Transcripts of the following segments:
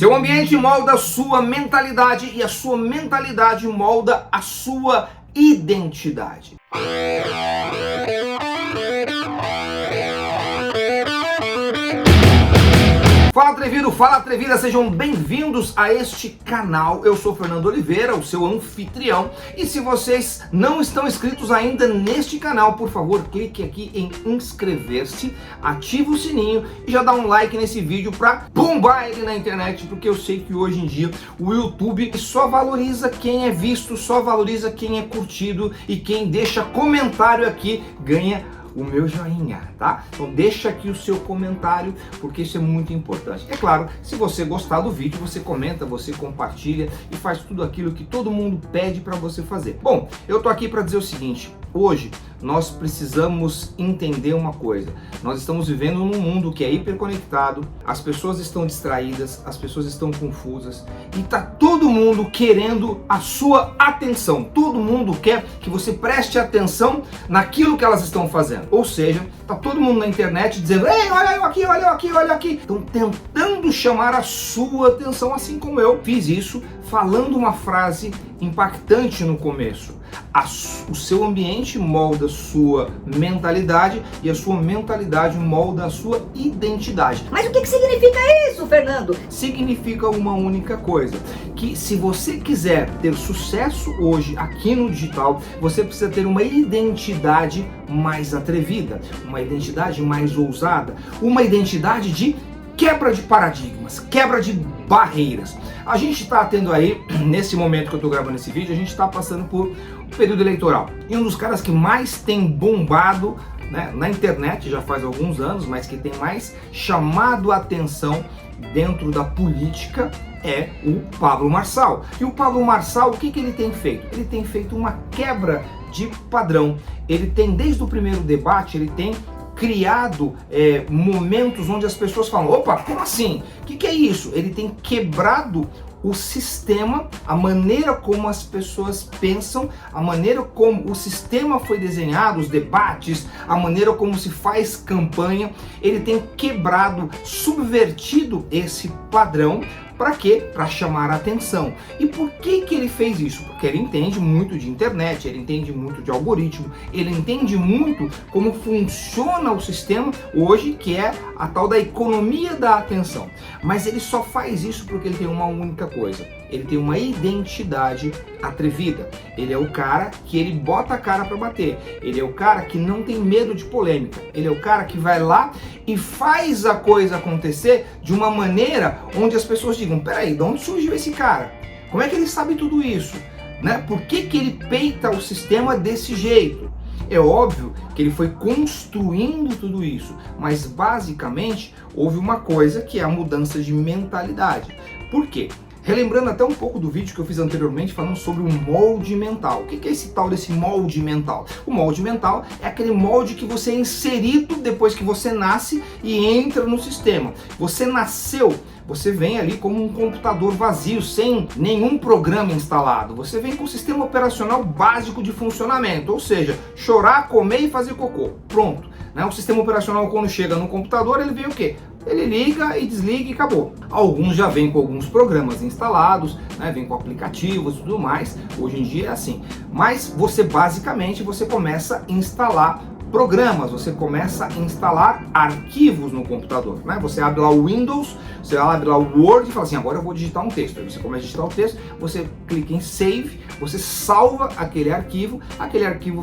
Seu ambiente molda a sua mentalidade e a sua mentalidade molda a sua identidade. Fala atrevido, fala atrevida, sejam bem-vindos a este canal. Eu sou Fernando Oliveira, o seu anfitrião. E se vocês não estão inscritos ainda neste canal, por favor, clique aqui em inscrever-se, ativa o sininho e já dá um like nesse vídeo para bombar ele na internet, porque eu sei que hoje em dia o YouTube só valoriza quem é visto, só valoriza quem é curtido, e quem deixa comentário aqui ganha o meu joinha, tá? Então deixa aqui o seu comentário, porque isso é muito importante. É claro, se você gostar do vídeo, você comenta, você compartilha e faz tudo aquilo que todo mundo pede para você fazer. Bom, eu tô aqui para dizer o seguinte: hoje nós precisamos entender uma coisa. Nós estamos vivendo num mundo que é hiperconectado, as pessoas estão distraídas, as pessoas estão confusas e tá todo mundo querendo a sua atenção. Todo mundo quer que você preste atenção naquilo que elas estão fazendo. Ou seja, tá todo mundo na internet dizendo: ei, olha eu aqui, olha eu aqui, olha aqui. Estão tentando chamar a sua atenção, assim como eu fiz isso falando uma frase impactante no começo. O seu ambiente molda a sua mentalidade e a sua mentalidade molda a sua identidade. Mas o que significa isso, Fernando? Significa uma única coisa: que se você quiser ter sucesso hoje aqui no digital, você precisa ter uma identidade mais atrevida, uma identidade mais ousada, uma identidade de quebra de paradigmas, quebra de barreiras. A gente está tendo aí, nesse momento que eu estou gravando esse vídeo, a gente está passando por um período eleitoral. E um dos caras que mais tem bombado, né, na internet já faz alguns anos, mas que tem mais chamado a atenção dentro da política é o Pablo Marçal. E o Pablo Marçal, o que ele tem feito? Ele tem feito uma quebra de padrão. Ele tem, desde o primeiro debate, ele tem criado momentos onde as pessoas falam: opa, como assim? O que é isso? Ele tem quebrado o sistema, a maneira como as pessoas pensam, a maneira como o sistema foi desenhado, os debates, a maneira como se faz campanha. Ele tem quebrado, subvertido esse padrão. Para quê? Para chamar a atenção. E por que ele fez isso? Porque ele entende muito de internet, ele entende muito de algoritmo, ele entende muito como funciona o sistema hoje, que é a tal da economia da atenção. Mas ele só faz isso porque ele tem uma única coisa: ele tem uma identidade atrevida. Ele é o cara que ele bota a cara para bater. Ele é o cara que não tem medo de polêmica. Ele é o cara que vai lá e faz a coisa acontecer de uma maneira onde as pessoas digam: peraí, de onde surgiu esse cara? Como é que ele sabe tudo isso? Né? Por que ele peita o sistema desse jeito? É óbvio que ele foi construindo tudo isso, mas basicamente houve uma coisa, que é a mudança de mentalidade. Por quê? Relembrando até um pouco do vídeo que eu fiz anteriormente falando sobre o molde mental. O que é esse tal desse molde mental? O molde mental é aquele molde que você é inserido depois que você nasce e entra no sistema. Você nasceu, você vem ali como um computador vazio, sem nenhum programa instalado. Você vem com o sistema operacional básico de funcionamento, ou seja, chorar, comer e fazer cocô. Pronto. O sistema operacional, quando chega no computador, ele vem o quê? Ele liga e desliga e acabou. Alguns já vêm com alguns programas instalados, né? Vem com aplicativos e tudo mais. Hoje em dia é assim. Mas você basicamente começa a instalar programas, você começa a instalar arquivos no computador, né? Você abre lá o Windows, você abre lá o Word e fala assim: agora eu vou digitar um texto. Aí você começa a digitar o texto, você clica em Save, você salva aquele arquivo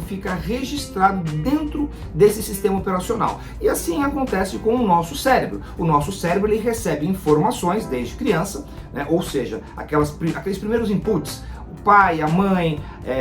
fica registrado dentro desse sistema operacional. E assim acontece com o nosso cérebro. O nosso cérebro, ele recebe informações desde criança, né? Ou seja, aqueles primeiros inputs. O pai, a mãe,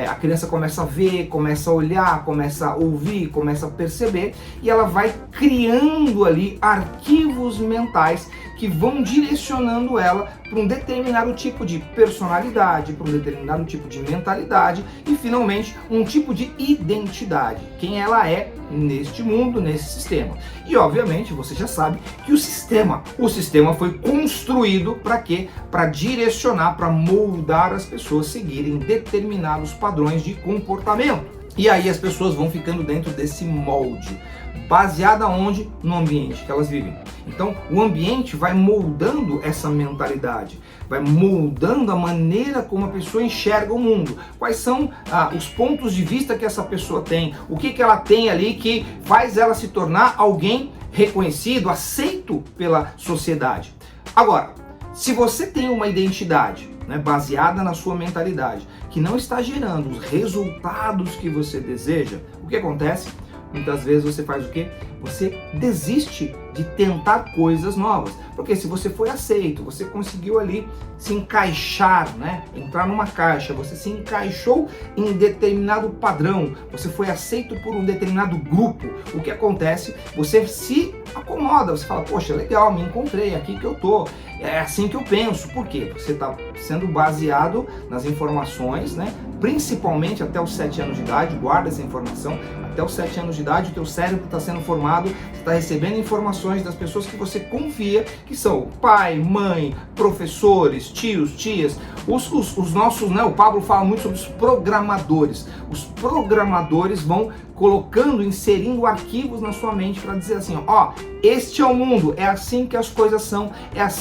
a criança começa a ver, começa a olhar, começa a ouvir, começa a perceber, e ela vai criando ali arquivos mentais que vão direcionando ela para um determinado tipo de personalidade, para um determinado tipo de mentalidade e, finalmente, um tipo de identidade. Quem ela é neste mundo, nesse sistema. E, obviamente, você já sabe que o sistema foi construído para quê? Para direcionar, para moldar as pessoas seguirem determinados padrões de comportamento. E aí as pessoas vão ficando dentro desse molde, baseada onde? No ambiente que elas vivem. Então o ambiente vai moldando essa mentalidade, vai moldando a maneira como a pessoa enxerga o mundo. Quais são os pontos de vista que essa pessoa tem, o que ela tem ali que faz ela se tornar alguém reconhecido, aceito pela sociedade. Agora, se você tem uma identidade, né, baseada na sua mentalidade, que não está gerando os resultados que você deseja, o que acontece? Muitas vezes você faz o quê? Você desiste de tentar coisas novas. Porque se você foi aceito, você conseguiu ali se encaixar, né? Entrar numa caixa, você se encaixou em determinado padrão, você foi aceito por um determinado grupo. O que acontece? Você se acomoda, você fala, poxa, legal, me encontrei, aqui que eu tô. É assim que eu penso. Por quê? Você está sendo baseado nas informações, né? Principalmente até os 7 anos de idade, guarda essa informação, até os 7 anos de idade o teu cérebro está sendo formado, você está recebendo informações das pessoas que você confia, que são pai, mãe, professores, tios, tias, os nossos, né? O Pablo fala muito sobre os programadores. Os programadores vão colocando, inserindo arquivos na sua mente para dizer assim, ó, este é o mundo, é assim que as coisas são,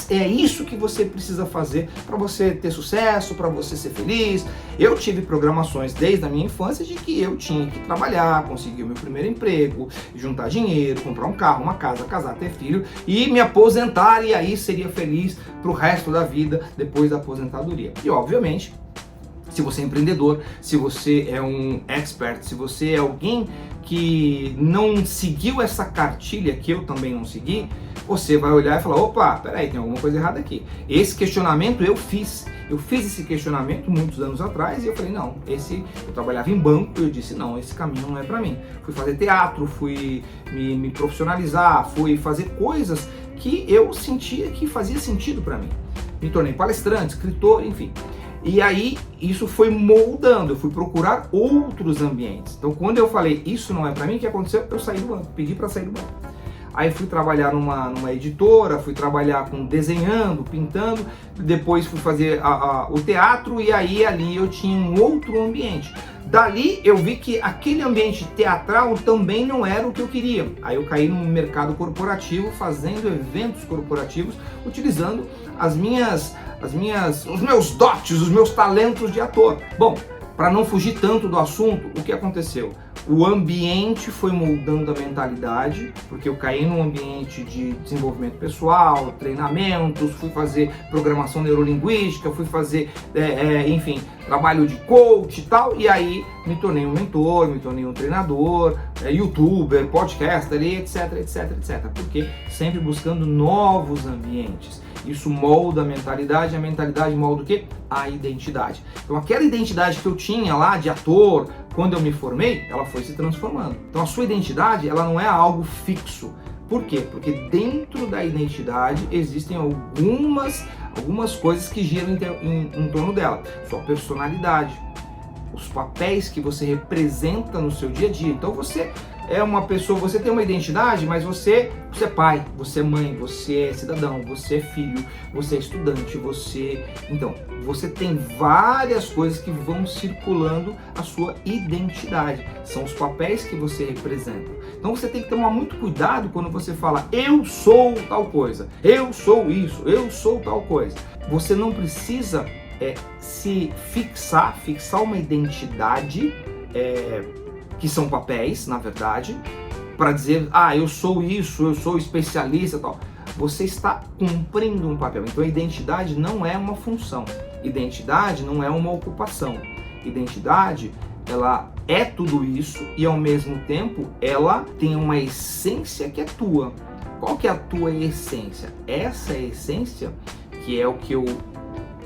é isso que você precisa fazer para você ter sucesso, para você ser feliz. Eu tive programações desde a minha infância de que eu tinha que trabalhar, conseguir o meu primeiro emprego, juntar dinheiro, comprar um carro, uma casa, casar, ter filho e me aposentar, e aí seria feliz pro resto da vida depois da aposentadoria. E obviamente, se você é empreendedor, se você é um expert, se você é alguém que não seguiu essa cartilha que eu também não segui, você vai olhar e falar, opa, peraí, tem alguma coisa errada aqui. Esse questionamento eu fiz esse questionamento muitos anos atrás e eu falei, não, eu trabalhava em banco e eu disse, não, esse caminho não é para mim. Fui fazer teatro, fui me profissionalizar, fui fazer coisas que eu sentia que fazia sentido para mim. Me tornei palestrante, escritor, enfim. E aí isso foi moldando, eu fui procurar outros ambientes. Então quando eu falei, isso não é para mim, o que aconteceu? Eu saí do banco, pedi para sair do banco. Aí fui trabalhar numa editora, fui trabalhar desenhando, pintando, depois fui fazer o teatro e aí ali eu tinha um outro ambiente. Dali eu vi que aquele ambiente teatral também não era o que eu queria. Aí eu caí no mercado corporativo, fazendo eventos corporativos, utilizando os meus dotes, os meus talentos de ator. Bom, para não fugir tanto do assunto, o que aconteceu? O ambiente foi moldando a mentalidade, porque eu caí num ambiente de desenvolvimento pessoal, treinamentos, fui fazer programação neurolinguística, fui fazer, enfim, trabalho de coach e tal, e aí me tornei um mentor, me tornei um treinador, youtuber, podcaster, etc, etc, etc. Porque sempre buscando novos ambientes. Isso molda a mentalidade molda o quê? A identidade. Então aquela identidade que eu tinha lá de ator, quando eu me formei, ela foi se transformando. Então a sua identidade, ela não é algo fixo. Por quê? Porque dentro da identidade existem algumas coisas que giram em torno dela. Sua personalidade, os papéis que você representa no seu dia a dia. Então você é uma pessoa, você tem uma identidade, mas você é pai, você é mãe, você é cidadão, você é filho, você é estudante, Então, você tem várias coisas que vão circulando a sua identidade. São os papéis que você representa. Então você tem que tomar muito cuidado quando você fala, eu sou tal coisa, eu sou isso, eu sou tal coisa. Você não precisa se fixar uma identidade, que são papéis, na verdade, para dizer, eu sou isso, eu sou especialista e tal. Você está cumprindo um papel. Então a identidade não é uma função. Identidade não é uma ocupação. Identidade, ela é tudo isso e ao mesmo tempo ela tem uma essência que é tua. Qual que é a tua essência? Essa essência, que é o que eu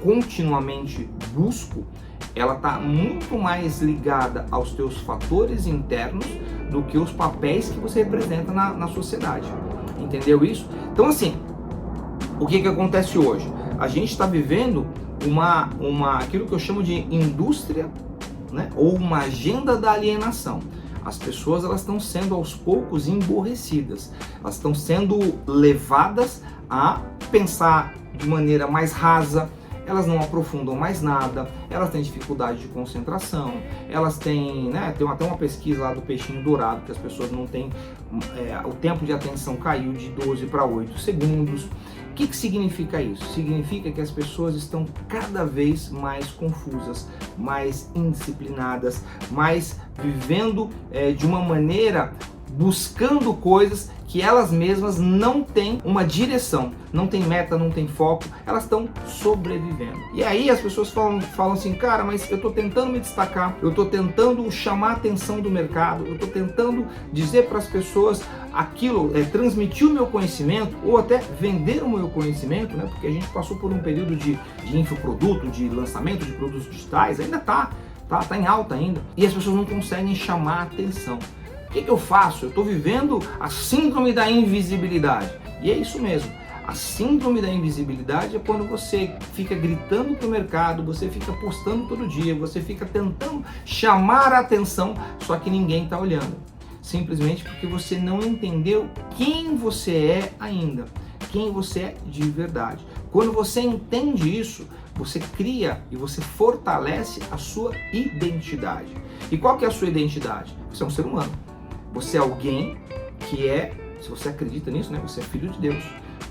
continuamente busco, ela está muito mais ligada aos teus fatores internos do que os papéis que você representa na sociedade. Entendeu isso? Então assim, o que acontece hoje? A gente está vivendo aquilo que eu chamo de indústria, né? Ou uma agenda da alienação. As pessoas elas estão sendo aos poucos emborrecidas, elas estão sendo levadas a pensar de maneira mais rasa, elas não aprofundam mais nada, elas têm dificuldade de concentração, elas têm, né, tem até uma pesquisa lá do peixinho dourado, que as pessoas não têm, o tempo de atenção caiu de 12 para 8 segundos. O que significa isso? Significa que as pessoas estão cada vez mais confusas, mais indisciplinadas, mais vivendo de uma maneira, buscando coisas que elas mesmas não têm uma direção, não tem meta, não tem foco, elas estão sobrevivendo. E aí as pessoas falam assim, cara, mas eu estou tentando me destacar, eu estou tentando chamar a atenção do mercado, eu estou tentando dizer para as pessoas aquilo, transmitir o meu conhecimento ou até vender o meu conhecimento, né? Porque a gente passou por um período de infoproduto, de lançamento de produtos digitais, ainda tá em alta ainda, e as pessoas não conseguem chamar a atenção. O que eu faço? Eu estou vivendo a síndrome da invisibilidade. E é isso mesmo. A síndrome da invisibilidade é quando você fica gritando para o mercado, você fica postando todo dia, você fica tentando chamar a atenção, só que ninguém está olhando. Simplesmente porque você não entendeu quem você é ainda, quem você é de verdade. Quando você entende isso, você cria e você fortalece a sua identidade. E qual que é a sua identidade? Você é um ser humano. Você é alguém que se você acredita nisso, né? Você é filho de Deus.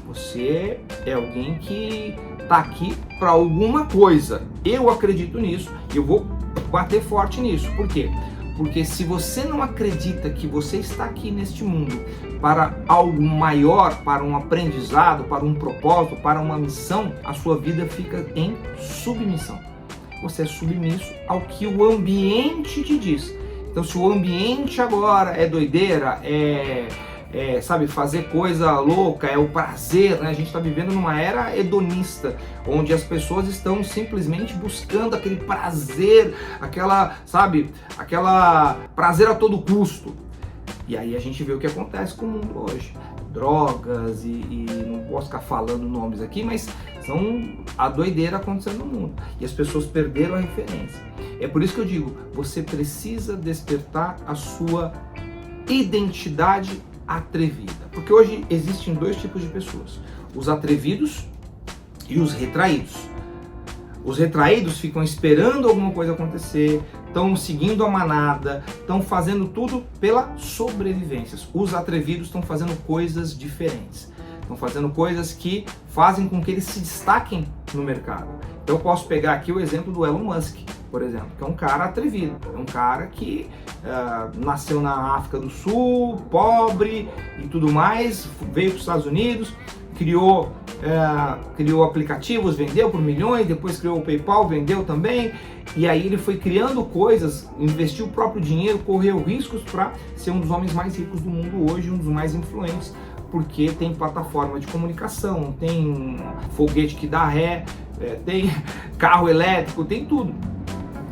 Você é alguém que está aqui para alguma coisa. Eu acredito nisso e eu vou bater forte nisso. Por quê? Porque se você não acredita que você está aqui neste mundo para algo maior, para um aprendizado, para um propósito, para uma missão, a sua vida fica em submissão. Você é submisso ao que o ambiente te diz. Então, se o ambiente agora é doideira, sabe, fazer coisa louca, é o prazer, né? A gente está vivendo numa era hedonista, onde as pessoas estão simplesmente buscando aquele prazer, aquela prazer a todo custo. E aí a gente vê o que acontece com o mundo hoje. Drogas e não posso ficar falando nomes aqui, mas são a doideira acontecendo no mundo. E as pessoas perderam a referência. É por isso que eu digo, você precisa despertar a sua identidade atrevida. Porque hoje existem dois tipos de pessoas. Os atrevidos e os retraídos. Os retraídos ficam esperando alguma coisa acontecer, estão seguindo a manada, estão fazendo tudo pela sobrevivência. Os atrevidos estão fazendo coisas diferentes. Estão fazendo coisas que fazem com que eles se destaquem no mercado. Então eu posso pegar aqui o exemplo do Elon Musk, por exemplo, que é um cara atrevido, é um cara que nasceu na África do Sul, pobre e tudo mais, veio para os Estados Unidos, criou aplicativos, vendeu por milhões, depois criou o PayPal, vendeu também, e aí ele foi criando coisas, investiu o próprio dinheiro, correu riscos para ser um dos homens mais ricos do mundo hoje, um dos mais influentes, porque tem plataforma de comunicação, tem foguete que dá ré, tem carro elétrico, tem tudo.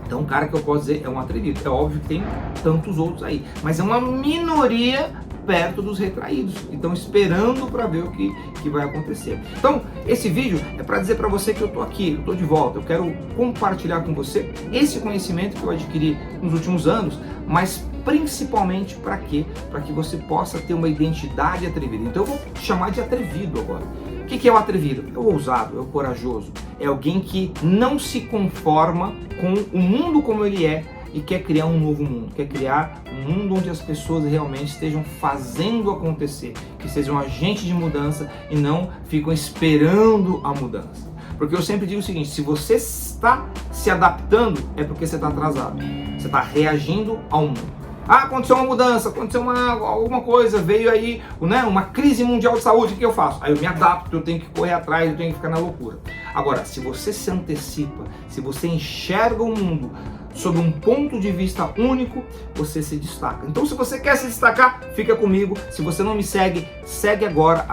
Então, um cara que eu posso dizer é um atrevido. É óbvio que tem tantos outros aí, mas é uma minoria perto dos retraídos, então esperando para ver o que vai acontecer. Então, esse vídeo é para dizer para você que eu tô aqui, eu tô de volta, eu quero compartilhar com você esse conhecimento que eu adquiri nos últimos anos, mas principalmente para quê? Para que você possa ter uma identidade atrevida. Então eu vou chamar de atrevido agora. O que é o atrevido? É o ousado, é o corajoso, é alguém que não se conforma com o mundo como ele é e quer criar um novo mundo, quer criar um mundo onde as pessoas realmente estejam fazendo acontecer, que sejam agentes de mudança e não ficam esperando a mudança. Porque eu sempre digo o seguinte, se você está se adaptando, é porque você está atrasado, você está reagindo ao mundo. Ah, aconteceu uma mudança, aconteceu alguma coisa, veio aí, né, uma crise mundial de saúde, o que eu faço? Aí eu me adapto, eu tenho que correr atrás, eu tenho que ficar na loucura. Agora, se você se antecipa, se você enxerga o mundo sob um ponto de vista único, você se destaca. Então, se você quer se destacar, fica comigo. Se você não me segue, segue agora,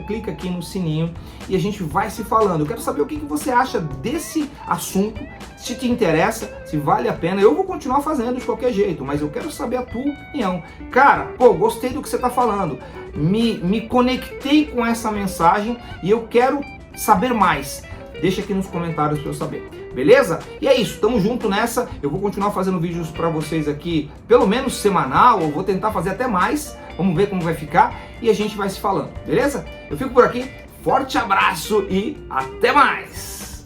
clica aqui no sininho e a gente vai se falando. Eu quero saber o que você acha desse assunto, se te interessa, se vale a pena. Eu vou continuar fazendo de qualquer jeito, mas eu quero saber a tua opinião. Cara, gostei do que você está falando, me conectei com essa mensagem e eu quero saber mais. Deixa aqui nos comentários para eu saber. Beleza? E é isso, tamo junto nessa. Eu vou continuar fazendo vídeos para vocês aqui, pelo menos semanal, eu vou tentar fazer até mais. Vamos ver como vai ficar e a gente vai se falando, beleza? Eu fico por aqui, forte abraço e até mais!